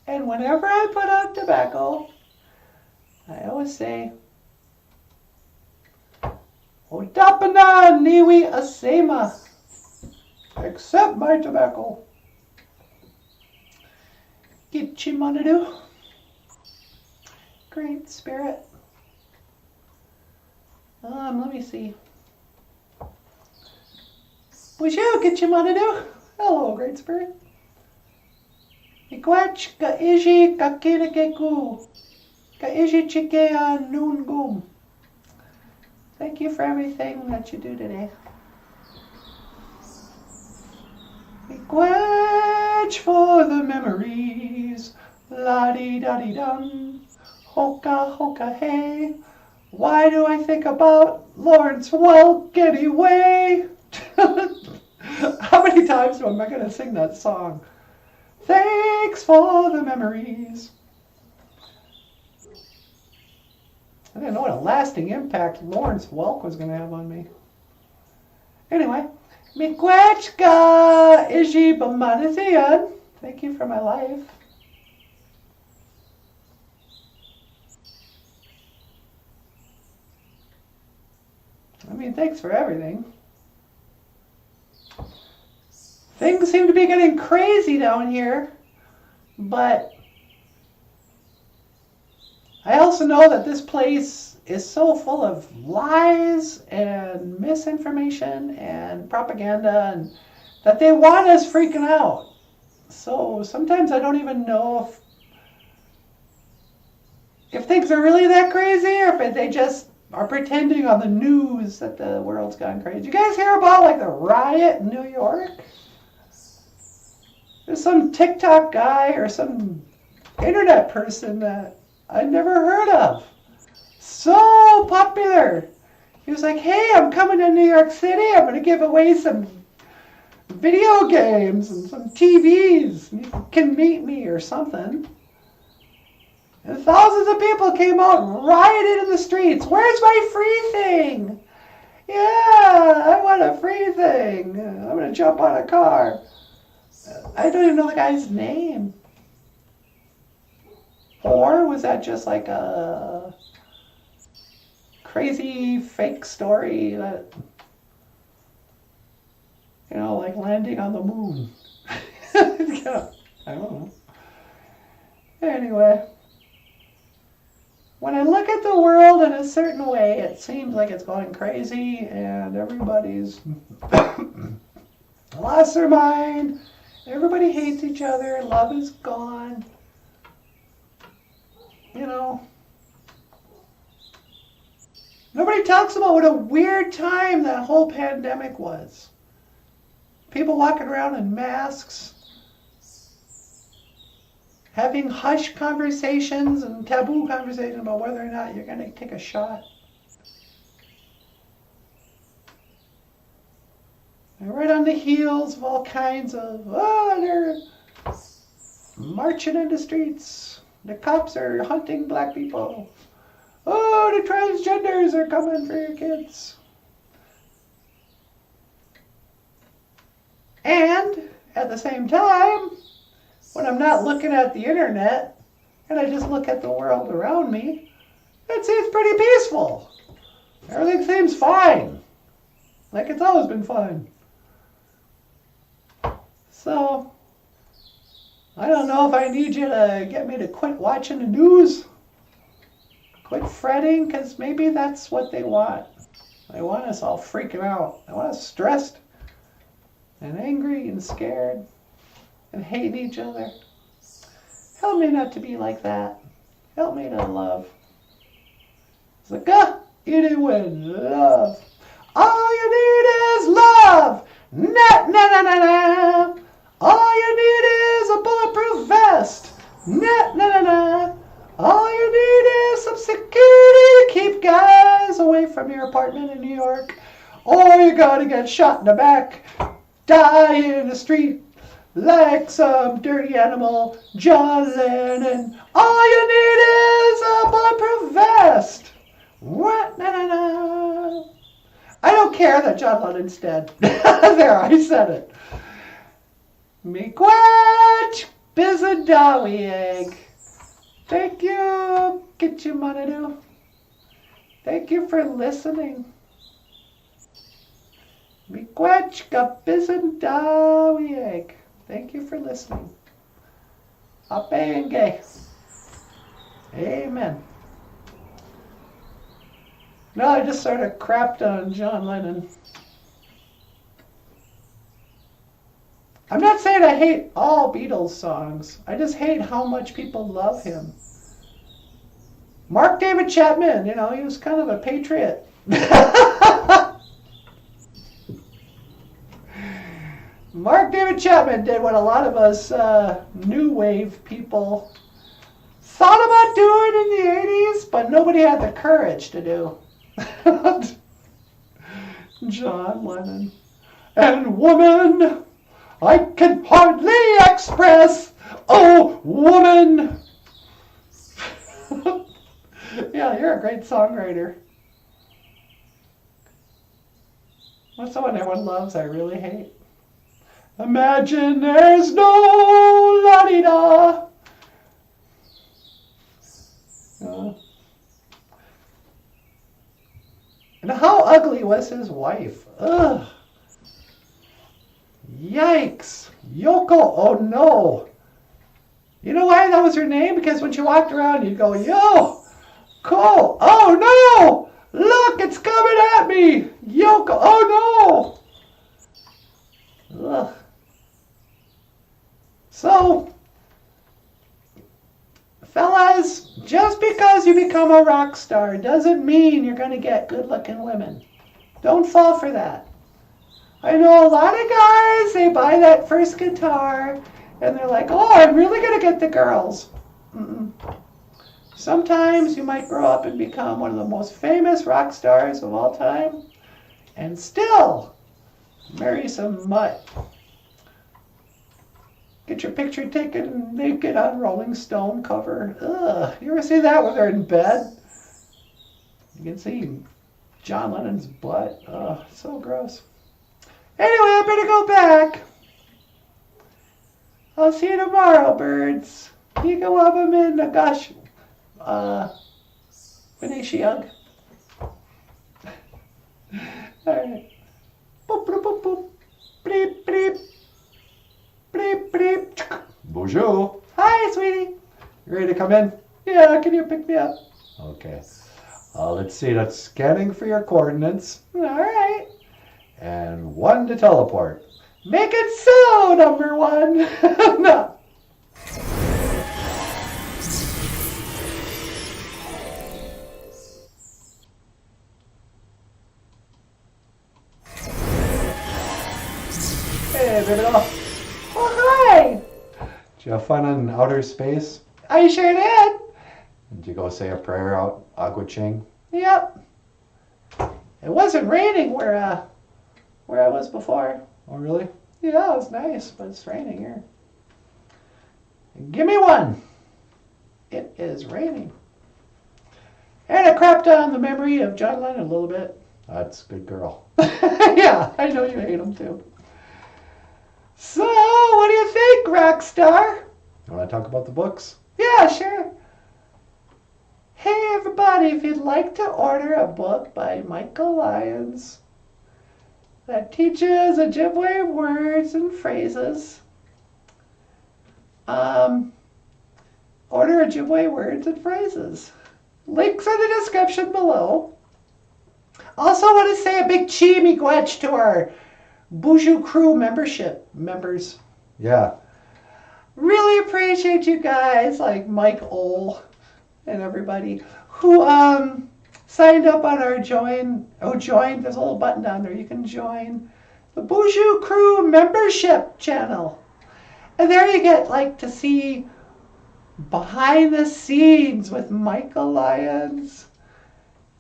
Speaker 4: And whenever I put out tobacco, I always say, Odapana niwi asema. Accept my tobacco. Gitchimanadu. Great Spirit. Let me see. BOOZHOO, Gitchimanadu. Hello, Great Spirit. Miigwech ka iji ka kinakeku. Ka iji chikea nungum. Thank you for everything that you do today. Miigwech for the memories. La-dee-da-dee-dum. Hoka, hoka, hey. Why do I think about Lawrence Welk anyway? How many times am I going to sing that song? Thanks for the memories. I didn't know what a lasting impact Lawrence Welk was going to have on me. Anyway, Miigwech ka iji b'manazian. Thank you for my life. I mean, thanks for everything. Things seem to be getting crazy down here, but I also know that this place is so full of lies and misinformation and propaganda, and that they want us freaking out. So sometimes I don't even know if things are really that crazy, or if they just are pretending on the news that the world's gone crazy. You guys hear about like the riot in New York? There's some TikTok guy or some internet person that I'd never heard of. So popular. He was like, hey, I'm coming to New York City. I'm going to give away some video games and some TVs. You can meet me or something. And thousands of people came out and rioted in the streets. Where's my free thing? Yeah, I want a free thing. I'm going to jump on a car. I don't even know the guy's name. Or was that just like a crazy fake story that, you know, like landing on the moon? Yeah, I don't know. Anyway, when I look at the world in a certain way, it seems like it's going crazy and everybody's lost their mind. Everybody hates each other. Love is gone. You know, nobody talks about what a weird time that whole pandemic was. People walking around in masks, having hush conversations and taboo conversations about whether or not you're going to take a shot. And right on the heels of all kinds of, they're marching in the streets. The cops are hunting black people. Oh, the transgenders are coming for your kids. And at the same time, when I'm not looking at the internet and I just look at the world around me, it seems pretty peaceful. Everything seems fine. Like it's always been fine. So, I don't know if I need you to get me to quit watching the news. Quit fretting, because maybe that's what they want. They want us all freaking out. They want us stressed and angry and scared and hating each other. Help me not to be like that. Help me to love. It's like, it with love. All you need is love. Na na na na na. All you need is a bulletproof vest. Na na na na. All you need is some security to keep guys away from your apartment in New York. Or you're gonna get shot in the back, die in the street like some dirty animal, John Lennon. All you need is a bulletproof vest. What? Na na na. I don't care that John Lennon's dead. There, I said it. Miigwech Bizadawi egg. Thank you, Kitchumanadu. Thank you for listening. Miigwech Bizadawi egg. Thank you for listening. Apenge. Amen. No, I just sort of crapped on John Lennon. I'm not saying I hate all Beatles songs. I just hate how much people love him. Mark David Chapman, you know, he was kind of a patriot. Mark David Chapman did what a lot of us new wave people thought about doing in the 80s, but nobody had the courage to do. John Lennon. And woman, I can hardly express, oh, woman. Yeah, you're a great songwriter. What's the one everyone loves I really hate? Imagine there's no la-di-da. And how ugly was his wife? Ugh. Yikes. Yoko, oh no. You know why that was her name? Because when she walked around, you'd go, yo, cool. Oh no. Look, it's coming at me. Yoko, oh no. Ugh. So, fellas, just because you become a rock star doesn't mean you're going to get good-looking women. Don't fall for that. I know a lot of guys, they buy that first guitar, and they're like, oh, I'm really going to get the girls. Mm-mm. Sometimes you might grow up and become one of the most famous rock stars of all time, and still marry some mutt. Get your picture taken naked on Rolling Stone cover. Ugh, you ever see that when they're in bed? You can see John Lennon's butt. Ugh, so gross. Anyway, I better go back. I'll see you tomorrow, birds. Gigawabamin Nagash. Winishiug. Alright. Boop, boop, boop, boop. Bleep, bleep. Bleep, bleep.
Speaker 1: Bonjour.
Speaker 4: Hi, sweetie.
Speaker 1: You ready to come in?
Speaker 4: Yeah, can you pick me up?
Speaker 1: Okay. Let's see. That's scanning for your coordinates.
Speaker 4: Alright.
Speaker 1: And 1 to teleport.
Speaker 4: Make it so, number 1. No.
Speaker 1: Hey, baby doll.
Speaker 4: Oh, hi.
Speaker 1: Did you have fun in outer space?
Speaker 4: I sure did.
Speaker 1: Did you go say a prayer out Agua Ching?
Speaker 4: Yep. It wasn't raining where I was before.
Speaker 1: Oh, really?
Speaker 4: Yeah, it was nice, but it's raining here. Give me 1. It is raining. And I crapped on the memory of John Lennon a little bit.
Speaker 1: That's a good girl.
Speaker 4: Yeah, I know you hate him too. So, what do you think, Rockstar?
Speaker 1: You want to talk about the books?
Speaker 4: Yeah, sure. Hey, everybody, if you'd like to order a book by Michael Lyons that teaches Ojibwe words and phrases, order Ojibwe words and phrases. Links in the description below. Also want to say a big chee miigwech to our BOOZHOO crew members.
Speaker 1: Yeah.
Speaker 4: Really appreciate you guys, like Mike Ole and everybody who signed up on our join. There's a little button down there. You can join the BOOZHOO crew membership channel. And there you get like to see behind the scenes with Michael Lyons.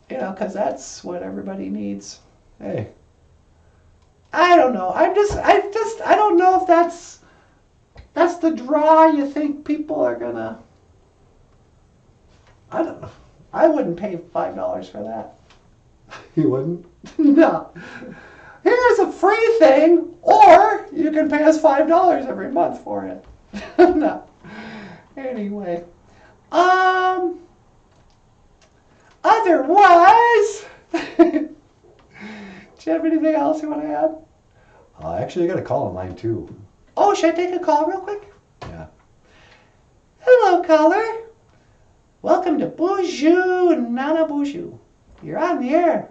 Speaker 4: You know, because that's what everybody needs.
Speaker 1: Hey.
Speaker 4: I don't know. I don't know if that's the draw you think people are gonna. I don't know. I wouldn't pay $5 for that.
Speaker 1: You wouldn't?
Speaker 4: No. Here's a free thing, or you can pay us $5 every month for it. No. Anyway. Otherwise, do you have anything else you want to add?
Speaker 1: Actually, you got a call on line 2.
Speaker 4: Oh, should I take a call real quick?
Speaker 1: Yeah.
Speaker 4: Hello, caller. Welcome to BOOZHOO NANABOOZHOO. You're on the air.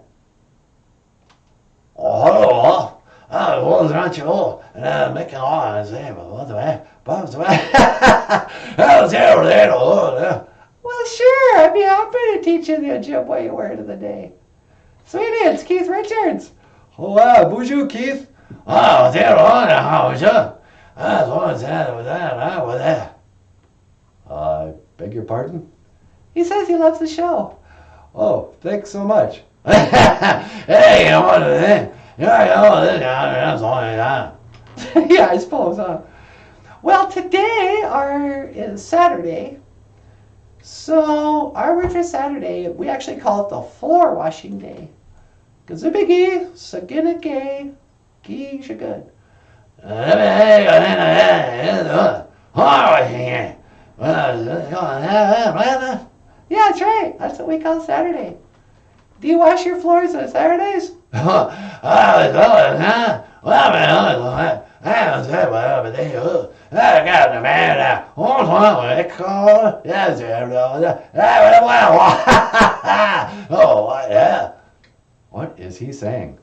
Speaker 2: Oh, hello. What aren't you? And making all I say, but what the way? But the way? How's there?
Speaker 4: Well, sure. I'd be happy to teach you the Ojibwe word of the day. Sweetie, it's Keith Richards.
Speaker 1: Oh, bonjour, Keith.
Speaker 2: Oh, there on the house, huh? What was that? Was that?
Speaker 1: Beg your pardon?
Speaker 4: He says he loves the show.
Speaker 1: Oh, thanks so much.
Speaker 2: Hey, you know what it is? That's all I got.
Speaker 4: Yeah, I suppose, huh? Well, today is Saturday. So, our word for Saturday, we actually call it the floor washing day. Gazibigi, Saginake, Gi Shagud. Yeah, that's right. That's what we call Saturday. Do you wash your floors on Saturdays?
Speaker 1: What is he saying?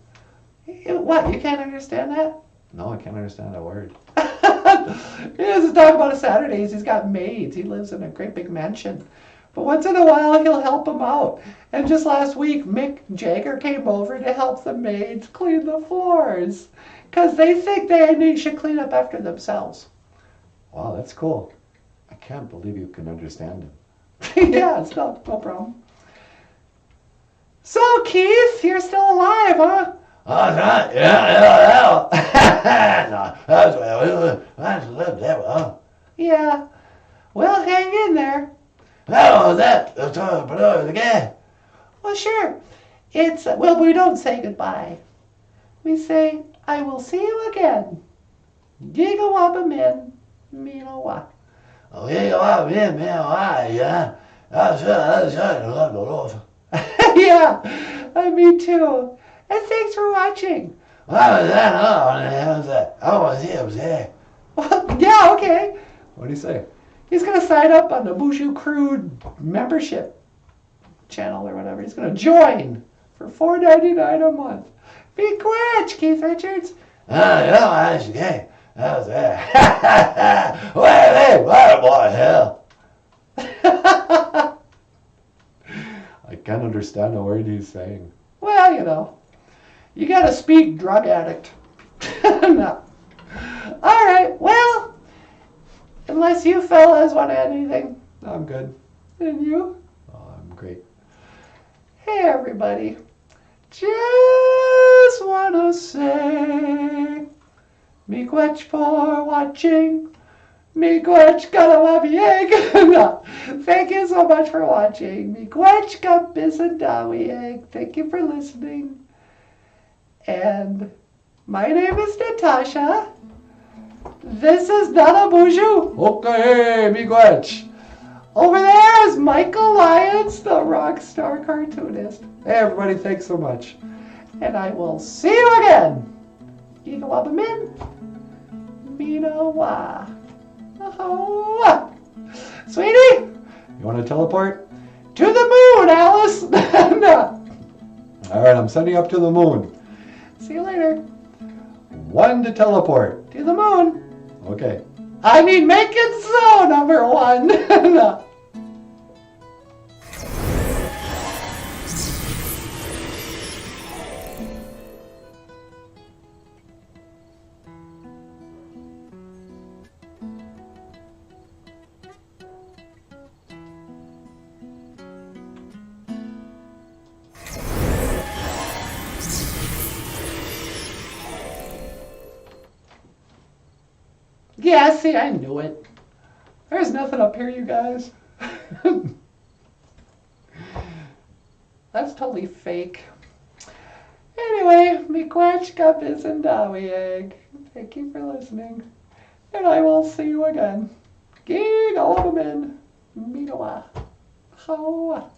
Speaker 4: What, you can't understand that?
Speaker 1: No, I can't understand a word.
Speaker 4: He doesn't talk about his Saturdays. He's got maids. He lives in a great big mansion. But once in a while, he'll help them out. And just last week, Mick Jagger came over to help the maids clean the floors. Because they think they should clean up after themselves.
Speaker 1: Wow, that's cool. I can't believe you can understand him.
Speaker 4: Yeah, it's no problem. So, Keith, you're still alive, huh?
Speaker 2: Yeah.
Speaker 4: Yeah. Well, hang in there. Well, sure. Well, we don't say goodbye. We say, I will see you again. Gigawabamin. Minowa. Yeah, me too. And thanks for watching. Yeah, okay.
Speaker 1: What do you say?
Speaker 4: He's going to sign up on the BOOZHOO Crew membership channel or whatever. He's going to join for $4.99 a month. Be quick, Keith Richards.
Speaker 2: I
Speaker 1: can't understand a word he's saying.
Speaker 4: Well, you know, you got to speak, drug addict. No. All right, well, unless you fellas want to add anything.
Speaker 1: I'm good.
Speaker 4: And you?
Speaker 1: Oh, I'm great.
Speaker 4: Hey, everybody. Just want to say, miigwech for watching. Miigwech kalamabieg. No. Thank you so much for watching. Miigwech kabisandawieg. Thank you for listening. And my name is Natasha. This is NanaBOOZHOO.
Speaker 1: Okay, miigwech.
Speaker 4: Over there is Michael Lyons, the rock star cartoonist.
Speaker 1: Hey, everybody, thanks so much.
Speaker 4: And I will see you again. Igawabamin. Minawa. Oh. Sweetie,
Speaker 1: You want to teleport?
Speaker 4: to the moon, Alice. No.
Speaker 1: All right, I'm sending up to the moon.
Speaker 4: See you later.
Speaker 1: 1 to teleport.
Speaker 4: To the moon.
Speaker 1: Okay.
Speaker 4: I mean, make it so, number 1. No. Yeah, see, I knew it. There's nothing up here, you guys. That's totally fake. Anyway, miigwech kabisandawieg. Thank you for listening. And I will see you again. Gigawabamin. Minawa. How?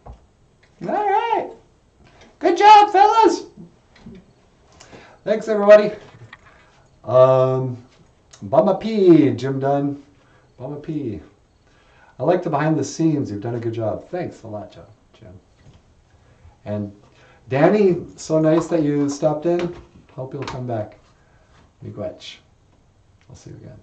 Speaker 4: All right. Good job, fellas.
Speaker 1: Thanks, everybody. Bumma P, Jim Dunn. Bumma P. I like the behind the scenes. You've done a good job. Thanks a lot, Jim. And Danny, so nice that you stopped in. Hope you'll come back. Miigwech. I'll see you again.